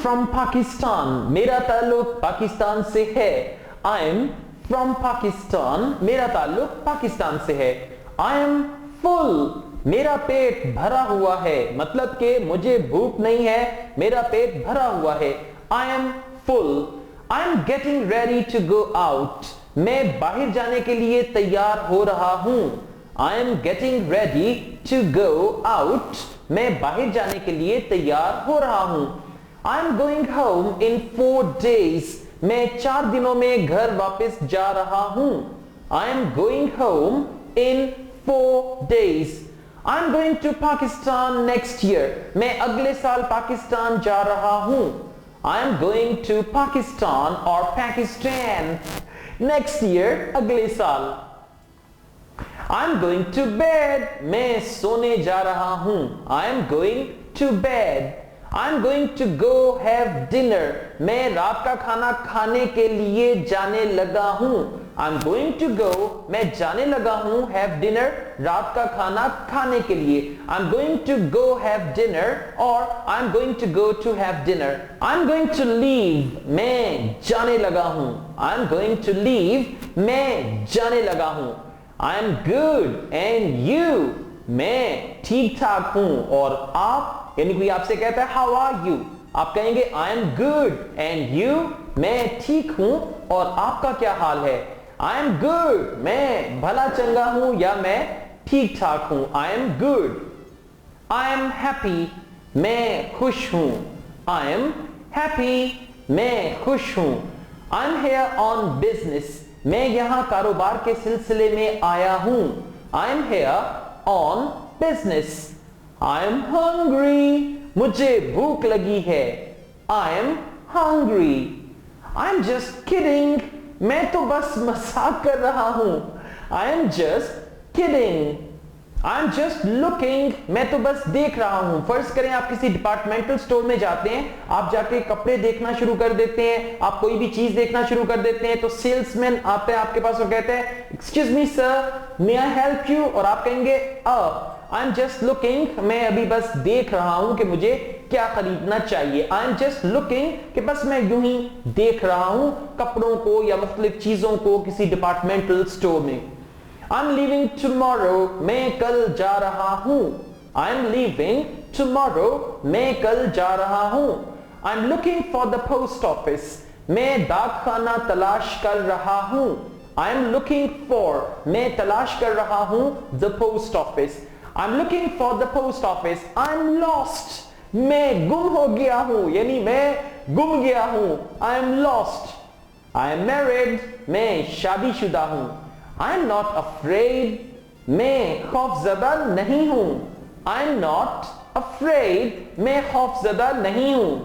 from Pakistan. मेरा ताल्लुक पाकिस्तान से है. I am from Pakistan. मेरा ताल्लुक पाकिस्तान से है. I am full. मेरा पेट भरा हुआ है. मतलब कि मुझे भूख नहीं है, मेरा पेट भरा हुआ है. I am full. I am getting ready to go out. मैं बाहर जाने के लिए तैयार हो रहा हूं. I am getting ready to go out. मैं बाहर जाने के लिए तैयार हो रहा हूं. I am going home in 4 days. मैं 4 दिनों में घर वापस जा रहा हूं. I am going home in 4 days. I am going to Pakistan next year. मैं अगले साल पाकिस्तान जा रहा हूं. I am going to Pakistan or Pakistan next year. अगले साल. I am going to bed. मैं सोने जा रहा हूं. I am going to bed. I am going to go have dinner. मैं रात का खाना खाने के लिए जाने लगा हूं. I am going to go. मैं जाने लगा हूं have dinner. रात का खाना खाने के लिए. I am going to go have dinner or I am going to go to have dinner. I am going to leave. मैं जाने लगा हूं. I am going to leave. मैं जाने लगा हूं. I am good and you. मैं ठीक ठाक हूं और आप, यानी कोई आपसे कहता है how are you, आप कहेंगे I am good and you. मैं ठीक हूं और आपका क्या हाल है. I am good. मैं भला चंगा हूं या मैं ठीक ठाक हूं. I am good. I am happy. मैं खुश हूं. I am happy. मैं खुश हूं. I am here on business. मैं यहां कारोबार के सिलसिले में आया हूं. I am here on business. I am hungry. मुझे भूख लगी है. I am hungry. I am just kidding. मैं तो बस मजाक कर रहा हूं. I am just kidding. I am just looking. मैं तो बस देख रहा हूं. फर्ज करें आप किसी डिपार्टमेंटल स्टोर में जाते हैं, आप जाके कपड़े देखना शुरू कर देते हैं, आप कोई भी चीज देखना शुरू कर देते हैं, तो सेल्समैन आता है आपके पास और कहता है excuse me sir, may I help you, और आप कहेंगे आई एम जस्ट लुकिंग. मैं अभी बस देख रहा हूं कि मुझे क्या खरीदना चाहिए. आई एम जस्ट लुकिंग कि बस मैं यूं ही देख रहा हूं कपड़ों को या मुख्तलिफ चीजों को किसी डिपार्टमेंटल स्टोर में. I am leaving tomorrow. मैं कल जा रहा हूं. I am leaving tomorrow. मैं कल जा रहा हूं. I am looking for the post office. मैं डाकखाना तलाश कर रहा हूं. I am looking for. मैं तलाश कर रहा हूं the post office. I am looking for the post office. I am lost. मैं गुम हो गया हूं, यानी मैं गुम गया हूं. I am lost. I am married. मैं शादीशुदा हूं. I am not afraid. मैं खौफजदा नहीं हूं. I am not afraid. मैं खौफजदा नहीं हूं.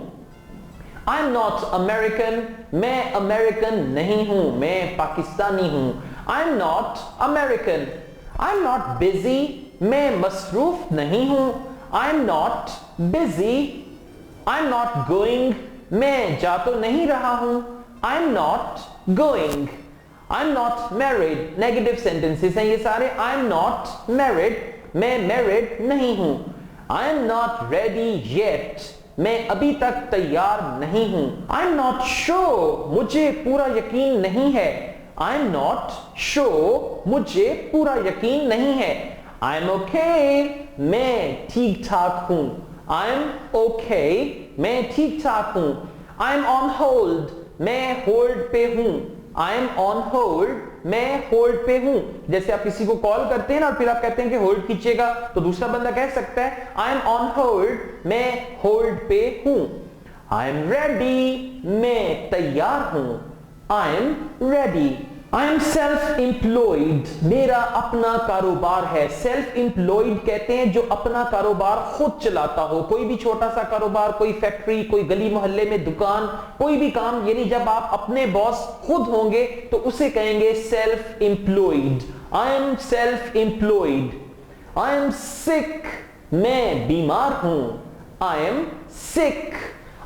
I am not American. मैं अमेरिकन नहीं हूं. मैं पाकिस्तानी हूं. I am not American. I am not busy. मैं मसरूफ नहीं हूं. I am not busy. I am not going. मैं जा तो नहीं रहा हूं. I am not going. I am not married. Negative sentences हैं ये सारे. I am not married. मैं married नहीं हूं. I am not ready yet. मैं अभी तक तैयार नहीं हूं. I am not sure. मुझे पूरा यकीन नहीं है. I am not sure. मुझे पूरा यकीन नहीं है. I am okay. मैं ठीक ठाक हूं. I am okay. मैं ठीक ठाक हूं. I am on hold. मैं होल्ड पे हूं. I am on hold. मैं होल्ड पे हूं. जैसे आप किसी को कॉल करते हैं ना और फिर आप कहते हैं कि होल्ड कीजिएगा, तो दूसरा बंदा कह सकता है I am on hold. मैं होल्ड पे हूं. I am ready. मैं तैयार हूं. I am ready. I am self-employed. मेरा अपना कारोबार है. Self-employed कहते हैं जो अपना कारोबार खुद चलाता हो. कोई भी छोटा सा कारोबार, कोई फैक्ट्री, कोई गली मोहल्ले में दुकान, कोई भी काम, यानी जब आप अपने बॉस खुद होंगे तो उसे कहेंगे self-employed. I am self-employed. I am sick. मैं बीमार हूं. I am sick.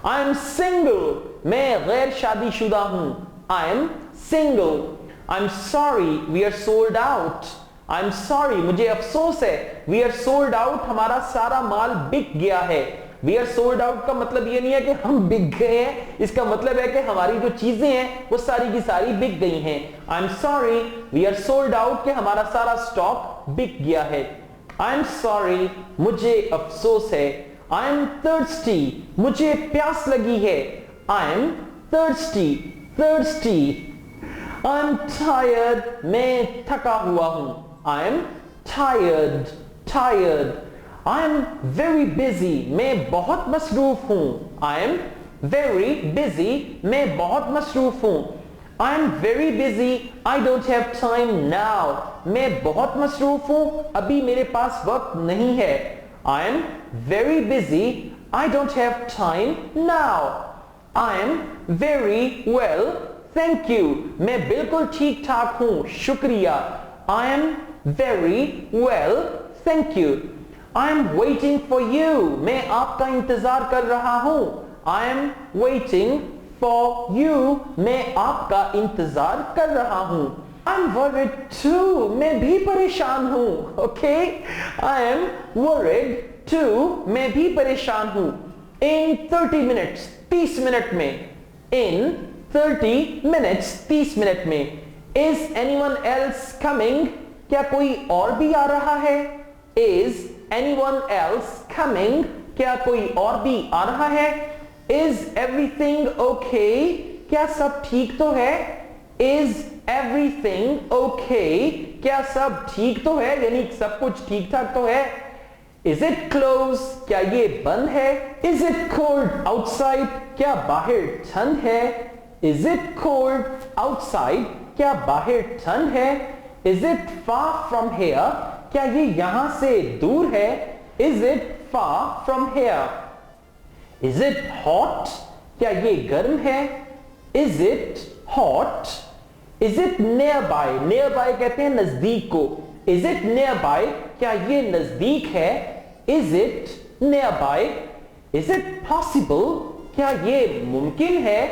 I am single. मैं गैर शादीशुदा हूं. I am single. I'm sorry, we are sold out. I'm sorry, मुझे अफसोस है. We are sold out. हमारा सारा माल बिक गया है. वी आर सोल्ड आउट का मतलब ये नहीं है कि हम बिक गए हैं, इसका मतलब है कि हमारी जो चीजें हैं वो सारी की सारी बिक गई हैं। I am sorry we are sold out, कि हमारा सारा स्टॉक बिक गया है। आई एम सॉरी मुझे अफसोस है। आई एम थर्स्टी मुझे प्यास लगी है। I am thirsty thirsty. I'm tired, मैं थका हुआ हूं। I'm tired, tired. I'm very busy, मैं बहुत मसरूफ हूं। I'm very busy, मैं बहुत मसरूफ हूं। I'm very busy, I don't have time now. मैं बहुत मसरूफ हूं, अभी मेरे पास वक्त नहीं है। I'm very busy, I don't have time now. I am very well, thank you. मैं बिल्कुल ठीक ठाक हूं, शुक्रिया। I am very well, thank you. I am waiting for you. मैं आपका इंतजार कर रहा हूं। I am waiting for you. मैं आपका इंतजार कर रहा हूं। I'm worried too. मैं भी परेशान हूं। Okay? I am worried too. मैं भी परेशान हूं। In 30 minutes. 30 मिनट में। In 30 minutes, 30 मिनट में। Is anyone else coming? क्या कोई और भी आ रहा है? Is anyone else coming? क्या कोई और भी आ रहा है? Is everything okay? क्या सब ठीक तो है? Is everything okay? क्या सब ठीक तो है, यानी सब कुछ ठीक ठाक तो है? Is it closed? क्या ये बंद है? Is it cold outside? क्या बाहर ठंड है? Is it cold outside? क्या बाहर ठंड है? Is it far from here? क्या ये यहां से दूर है? Is it far from here? Is it hot? क्या ये गर्म है? Is it hot? Is it nearby? Nearby कहते हैं नजदीक को। Is it nearby? क्या ये नजदीक है? Is it nearby? Is it possible? क्या ये मुमकिन है?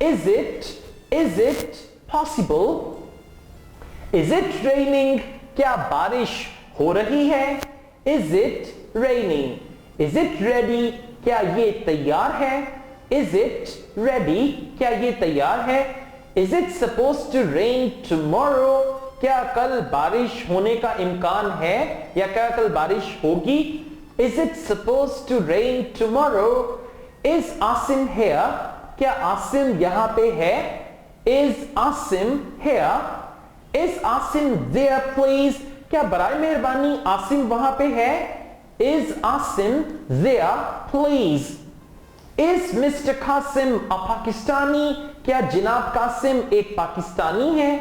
Is it possible? Is it raining? क्या बारिश हो रही है? Is it raining? Is it ready? क्या ये तैयार है? Is it ready? क्या ये तैयार है? Is it supposed to rain tomorrow? क्या कल बारिश होने का इम्कान है, या क्या कल बारिश होगी? Is it supposed to rain tomorrow? Is Asim here? क्या आसिम यहाँ पे है? Is Asim here? Is Asim there please? क्या बराए मेहरबानी आसिम वहां पे है? Is Asim there please? Is Mr. Qasim a Pakistani? क्या जनाब कासिम एक पाकिस्तानी है?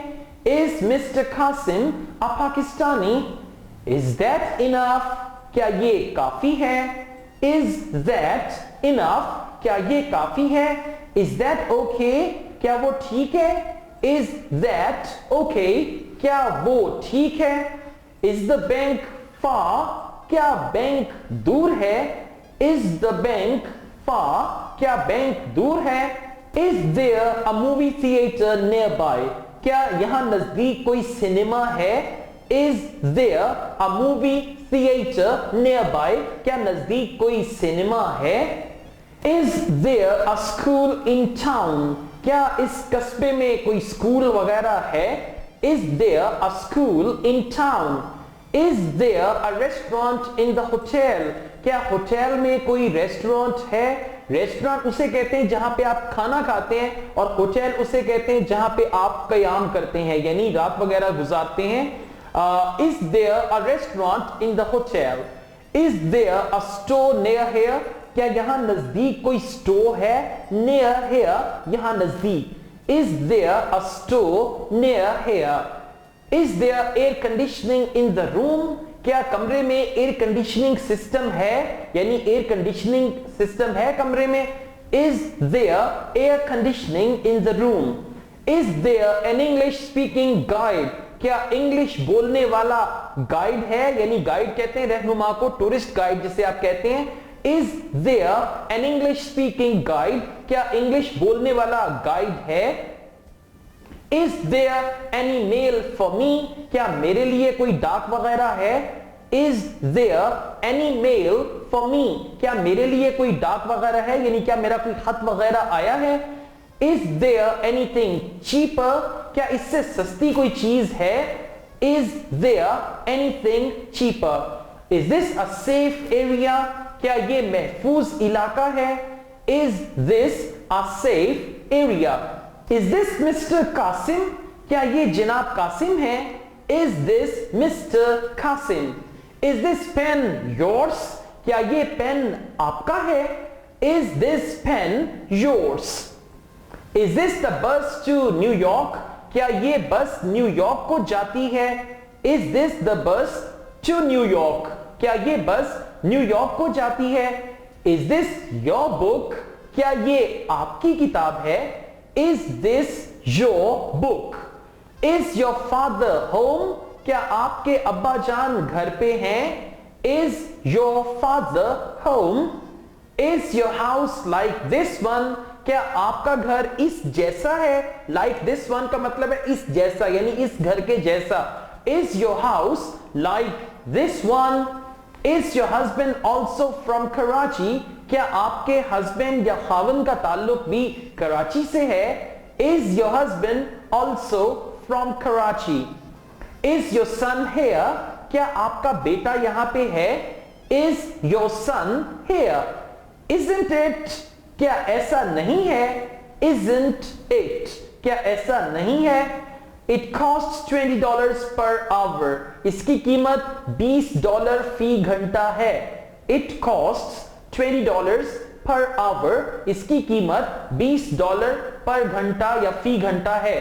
Is Mr. Qasim a Pakistani? Is that enough? क्या ये काफी है? Is that enough? क्या ये काफी है? Is that okay? क्या वो ठीक है? Is that okay? क्या वो ठीक है? Is the bank far? क्या बैंक दूर है? Is the bank far? क्या बैंक दूर है? Is there a movie theater nearby? क्या यहाँ नजदीक कोई सिनेमा है? Is there a movie theater nearby? क्या नजदीक कोई सिनेमा है? Is there a school in town? क्या इस कस्बे में कोई स्कूल वगैरह है? Is there a school in town? Is there a restaurant in the hotel? क्या होटल में कोई रेस्टोरेंट है? रेस्टोरेंट उसे कहते हैं जहां पे आप खाना खाते हैं, और होटल उसे कहते हैं जहां पे आप कयाम करते हैं, यानी रात वगैरह गुजारते हैं। Is there a restaurant in the hotel? Is there a store near here? क्या यहाँ नजदीक कोई स्टोर है? Near here, यहाँ नजदीक। Is there a store near here? Is there air conditioning in the room? क्या कमरे में एयर कंडीशनिंग सिस्टम है, यानी एयर कंडीशनिंग सिस्टम है कमरे में? Is there air conditioning in the room? Is there an English speaking guide? क्या English बोलने वाला गाइड है, यानी गाइड कहते हैं रहनुमा को, टूरिस्ट गाइड जिसे आप कहते हैं। Is there an English speaking guide? क्या इंग्लिश बोलने वाला गाइड है? Is there any mail for me? क्या मेरे लिए कोई डाक वगैरह है? Is there any mail for me, क्या मेरे लिए कोई डाक वगैरह है, यानी क्या मेरा कोई खत वगैरह आया है? इज देयर एनीथिंग चीपर, क्या इससे सस्ती कोई चीज है? Is there anything cheaper? Is this a safe area, क्या ये महफूज इलाका है? Is this a safe area? Is this mister Kasim, क्या ये जनाब कासिम है? Is this mister Kasim? Is this pen yours, क्या ये पेन आपका है? Is this pen yours? Is this the bus to New York, क्या ये बस न्यूयॉर्क को जाती है? Is this the bus to New York, क्या ये बस न्यूयॉर्क को जाती है? इज दिस योर बुक, क्या ये आपकी किताब है? Is this your book? Is your father home, क्या आपके अब्बा जान घर पे हैं? Is your father home? Is your house like this one, क्या आपका घर इस जैसा है? लाइक दिस वन का मतलब है इस जैसा, यानी इस घर के जैसा। Is your house like this one? Is your husband also from Karachi, क्या आपके हस्बैंड या खावन का ताल्लुक भी कराची से है? Is your husband also from Karachi? Is your son here, क्या आपका बेटा यहां पे है? Is your son here? Isn't it, क्या ऐसा नहीं है? Isn't it, क्या ऐसा नहीं है? It costs $20 per hour, इसकी कीमत $20 फी घंटा है। It costs $20 per hour, इसकी कीमत $20 पर घंटा या फी घंटा है।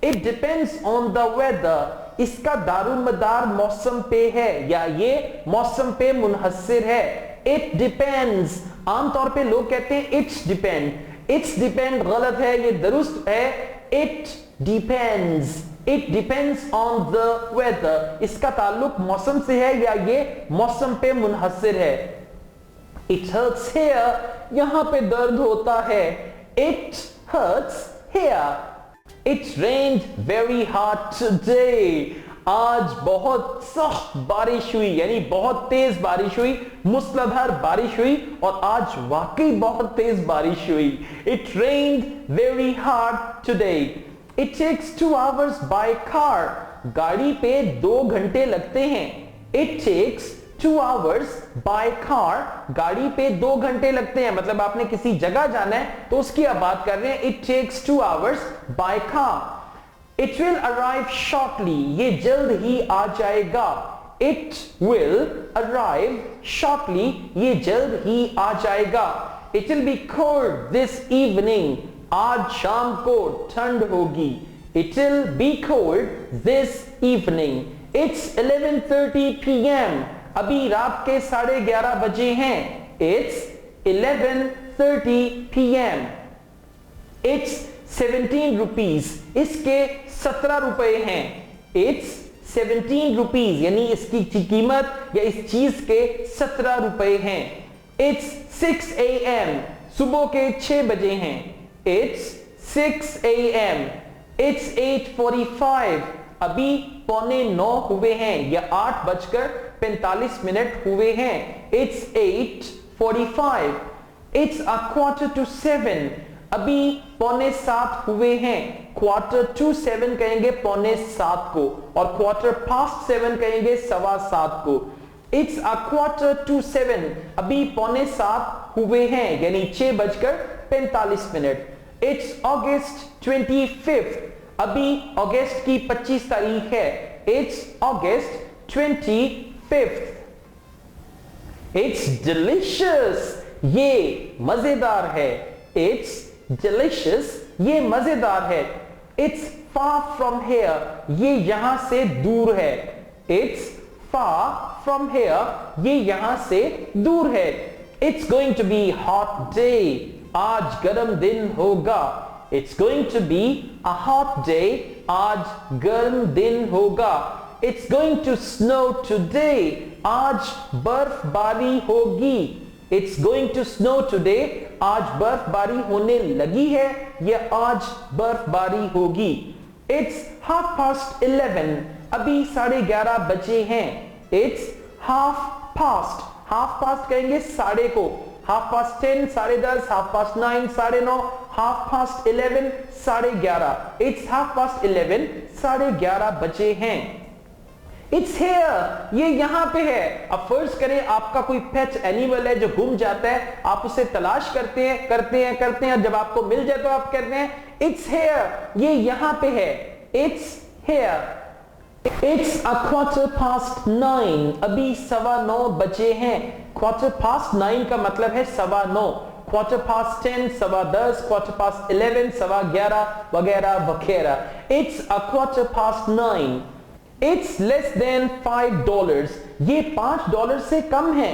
It depends on the weather, इसका दारुमदार मौसम पे है या ये मौसम पे मुनहस्सिर है। It depends, आमतौर पे लोग कहते हैं it's depend, it's depend गलत है, ये दुरुस्त है it depends, it depends on the weather, इसका ताल्लुक मौसम से है या ये मौसम पे मुनहस्सिर है। It hurts here, यहां पे दर्द होता है। It hurts here. It rained very hard today, आज बहुत सख्त बारिश हुई, यानी बहुत तेज बारिश हुई, मूसलाधार बारिश हुई और आज वाकई बहुत तेज बारिश हुई। It rained very hard today. It takes 2 hours by car, गाड़ी पे 2 घंटे लगते हैं। It takes 2 hours by car, गाड़ी पे 2 घंटे लगते हैं, मतलब आपने किसी जगह जाना है तो उसकी आप बात कर रहे हैं। It takes 2 hours by car. It will arrive shortly, ये जल्द ही आ जाएगा। It will arrive shortly, ये जल्द ही आ जाएगा। It will be cold this evening, आज शाम को ठंड होगी। It will be cold this evening. It's 11:30 p.m. अभी रात के 11:30 बजे हैं। It's 11:30 p.m. It's 17 rupees, इसके 17 रुपए हैं। It's 17 rupees, यानी इसकी कीमत या इस चीज के 17 रुपए हैं। It's 6 a.m, सुबह के 6 बजे हैं। It's 6 a.m. It's 8:45, अभी 8:45 हुए हैं या 8:45 हुए हैं। It's 8:45. It's a 6:45, अभी 6:45 हुए हैं। 6:45 कहेंगे 6:45 को और 7:15 कहेंगे 7:15 को। It's a 6:45, अभी 6:45 हुए हैं यानी 6:45। It's August 25th, अभी अगस्त की 25 तारीख है। It's August 25th. It's delicious, ये मजेदार है। It's delicious, ये मजेदार है। It's far from here, ये यहां से दूर है। It's far from here, ये यहां से दूर है। It's going to be hot day, आज गर्म दिन होगा। It's going to be a hot day, आज गर्म दिन होगा। It's going to snow today, आज बर्फबारी होगी। It's going to snow today, आज बर्फबारी होने लगी है या आज बर्फबारी होगी। It's 11:30, अभी 11:30 बजे हैं। It's 11:30, हाफ पास्ट कहेंगे साढ़े को, 10:30, 10:30, 9:30, 9:30, 11:30, 11:30. It's 11:30, 11:30 बजे हैं. It's here, ये यहां पे है. अब फर्ज करें आपका कोई पेट एनिमल है जो गुम जाता है, आप उसे तलाश करते हैं, जब आपको मिल जाए तो आप कहते हैं It's here, ये यहां पे है. It's here. It's 9:15, अभी 9:15 बजे हैं. 9:15 का मतलब है 9:15. 10:15, 10:15, 11:15, 11:15 वगैरह वगैरह. It's 9:15. It's less than $5. ये $5 से कम है.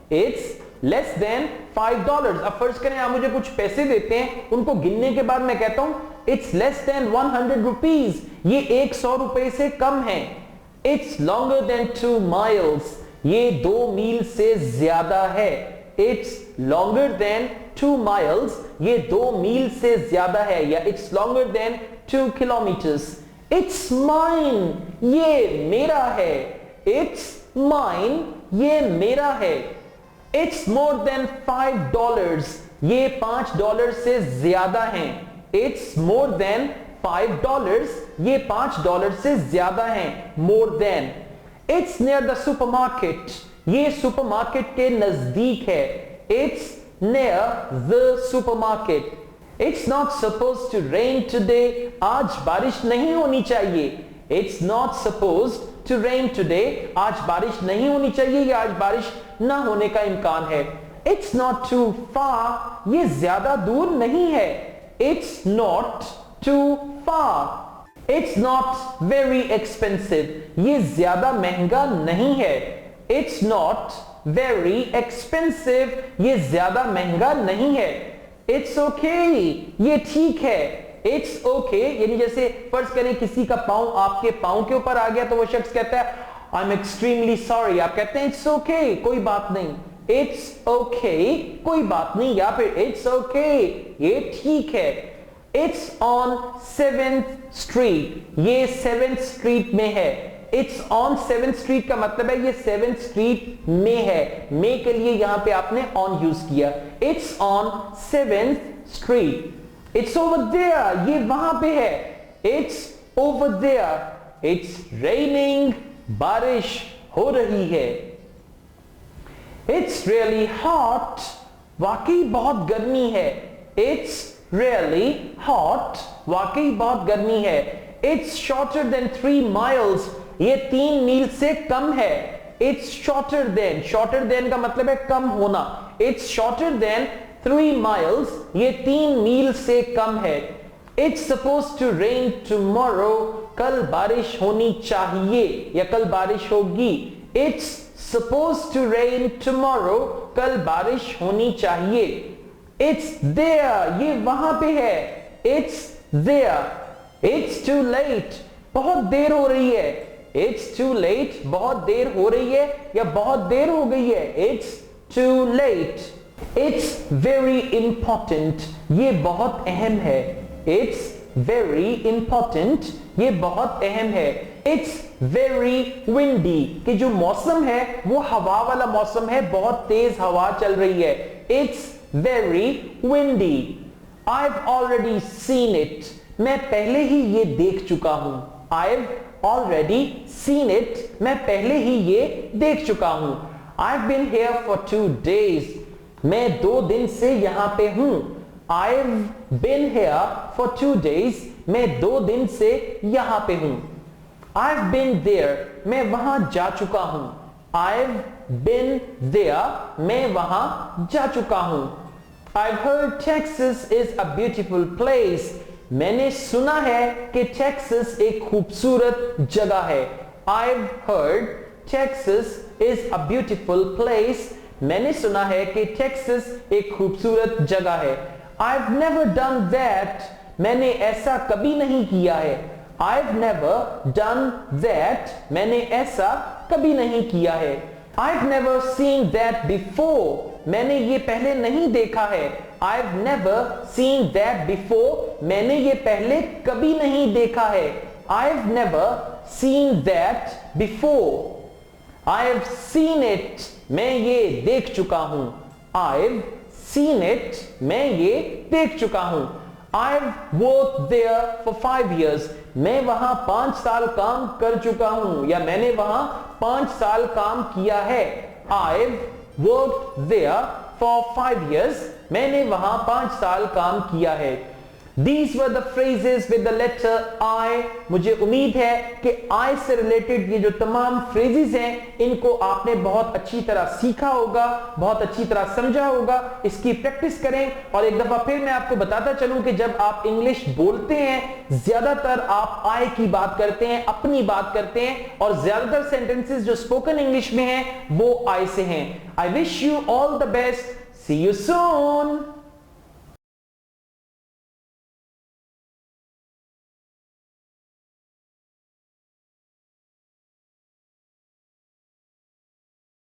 It's less than $5. अब फर्ज करें आप मुझे कुछ पैसे देते हैं, उनको गिनने के बाद मैं कहता हूं It's less than 100 rupees. ये 100 रुपए से कम है. It's longer than 2 miles. ये 2 मील से ज्यादा है. It's longer than 2 miles. ये 2 मील से ज्यादा है. या It's longer than 2 kilometers. It's mine. ये मेरा है. It's mine. ये मेरा है. It's more than $5. ये $5 से ज्यादा है. It's more than $5. ये $5 से ज्यादा है. More than. It's near the supermarket. ये सुपरमार्केट के नजदीक है. It's near the supermarket. It's not supposed to rain today. आज बारिश नहीं होनी चाहिए. It's not supposed to rain today. आज बारिश नहीं होनी चाहिए या आज बारिश ना होने का इम्कान है. It's not too far. ये ज्यादा दूर नहीं है. It's not too far. It's not very expensive. ये ज्यादा महंगा नहीं है. It's not very expensive. ये ज्यादा महंगा नहीं है. It's okay. ये ठीक है. It's okay. यानी जैसे फर्ज करें किसी का पांव आपके पांव के ऊपर आ गया तो वो शख्स कहता है I'm extremely sorry. आप कहते हैं It's okay. कोई बात नहीं. It's okay. कोई बात नहीं. या फिर It's okay. ये ठीक है. It's on 7th Street. ये 7th Street में है. It's on 7th Street का मतलब है ये 7th Street में है. में के लिए यहां पे आपने on यूज किया. It's on 7th Street. It's over there. ये वहां पे है. It's over there. It's raining. बारिश हो रही है. It's really hot. वाकई बहुत गर्मी है. It's really hot. वाकई बहुत गर्मी है. It's shorter than 3 miles. ये 3 मील से कम है. It's shorter than. Shorter than का मतलब है कम होना. It's shorter than 3 miles. ये 3 मील से कम है. It's supposed to rain tomorrow. कल बारिश होनी चाहिए या कल बारिश होगी. It's supposed to rain tomorrow. कल बारिश होनी चाहिए. It's there. ये वहां पे है. It's there. It's too late. बहुत देर हो रही है. It's too late. बहुत देर हो रही है या बहुत देर हो गई है. It's too late. It's very important. ये बहुत अहम है. It's very important. ये बहुत अहम है. It's very windy. कि जो मौसम है वो हवा वाला मौसम है. बहुत तेज हवा चल रही है. It's very windy. I've already seen it. मैं पहले ही ये देख चुका हूं. I've already seen it. मैं पहले ही ये देख चुका हूं. I've been here for 2 days. मैं 2 दिन से यहां पे हूं. I've been here for 2 days. मैं 2 दिन से यहां पे हूं. I've been there. मैं वहां जा चुका हूं. I've been there. मैं वहां जा चुका हूं. I've heard Texas is a beautiful place. मैंने सुना है कि टेक्सास एक खूबसूरत जगह है. I've heard Texas is a beautiful place. मैंने सुना है कि टेक्सास एक खूबसूरत जगह है. I've never done that. मैंने ऐसा कभी नहीं किया है. I've never done that. मैंने ऐसा कभी नहीं किया है. I've never seen that before. मैंने ये पहले नहीं देखा है. I've never seen that before. मैंने ये पहले कभी नहीं देखा है. I've never seen that before. I have seen it, मैं ये देख चुका हूं। I've seen it, मैं ये देख चुका हूं। I've worked there for 5 years, मैं वहां 5 साल काम कर चुका हूं या मैंने वहां 5 साल काम किया है। I've worked there for 5 years, मैंने वहां 5 साल काम किया है। These were the phrases with the letter I। मुझे उम्मीद है कि I से रिलेटेड ये जो तमाम phrases हैं इनको आपने बहुत अच्छी तरह सीखा होगा, बहुत अच्छी तरह समझा होगा। इसकी प्रैक्टिस करें और एक दफा फिर मैं आपको बताता चलूं कि जब आप इंग्लिश बोलते हैं ज्यादातर आप I की बात करते हैं, अपनी बात करते हैं और ज्यादातर सेंटेंसेस जो स्पोकन इंग्लिश में हैं वो I से हैं। I wish you all the best. See you soon.